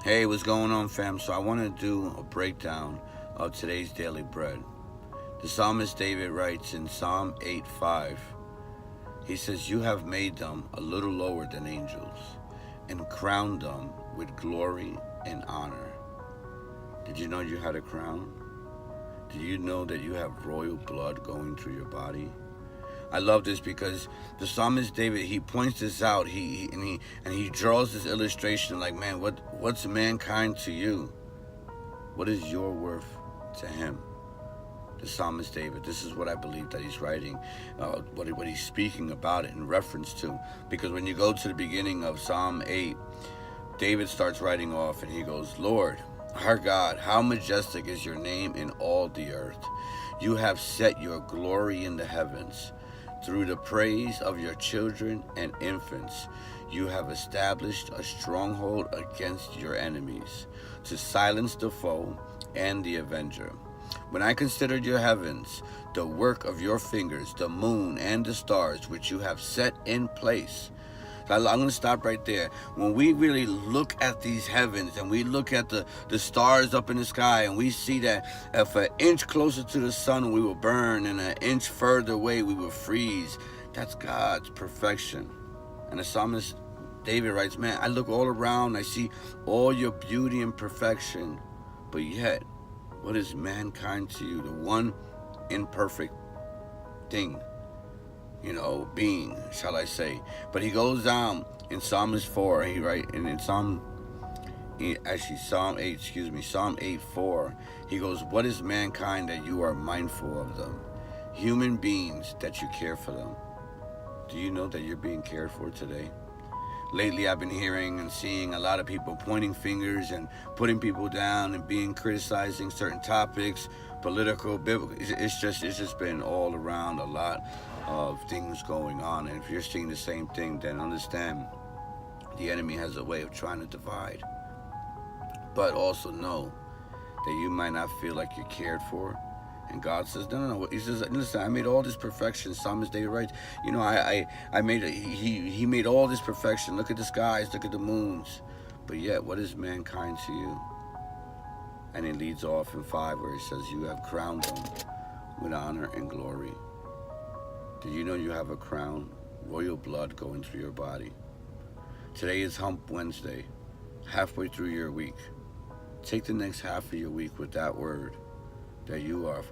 Hey, what's going on, fam? So I want to do a breakdown of today's daily bread. The psalmist David writes in Psalm 8:5. He says, "You have made them a little lower than angels and crowned them with glory and honor." Did you know you had a crown? Did you know that you have royal blood going through your body? I love this because the psalmist David, he points this out. He draws this illustration like, man, what's mankind to you? What is your worth to him? The psalmist David. This is what I believe that he's writing, what he's speaking about it in reference to. Because when you go to the beginning of Psalm 8, David starts writing off and he goes, "Lord, our God, how majestic is your name in all the earth. You have set your glory in the heavens. Through the praise of your children and infants, you have established a stronghold against your enemies, to silence the foe and the avenger. When I considered your heavens, the work of your fingers, the moon and the stars which you have set in place." So I'm going to stop right there. When we really look at these heavens and we look at the stars up in the sky and we see that if an inch closer to the sun we will burn and an inch further away we will freeze, that's God's perfection. And the psalmist David writes, man, I look all around, I see all your beauty and perfection, but yet, what is mankind to you? The one imperfect thing, being, shall I say. But he goes down in Psalms 4, he writes, and in Psalm 8, Psalm 8:4, he goes, "What is mankind that you are mindful of them? Human beings that you care for them." Do you know that you're being cared for today? Lately, I've been hearing and seeing a lot of people pointing fingers and putting people down and criticizing certain topics, political, biblical. It's just been all around a lot of things going on. And if you're seeing the same thing, then understand the enemy has a way of trying to divide. But also know that you might not feel like you're cared for. And God says, no, no, no. He says, listen, I made all this perfection. Psalmist David writes, I made he made all this perfection. Look at the skies, look at the moons. But yet, what is mankind to you? And it leads off in 5 where he says, you have crowned them with honor and glory. Do you know you have a crown? Royal blood going through your body. Today is Hump Wednesday, halfway through your week. Take the next half of your week with that word, that you are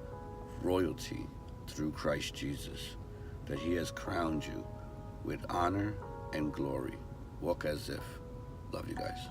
royalty through Christ Jesus, that he has crowned you with honor and glory. Walk as if. Love you guys.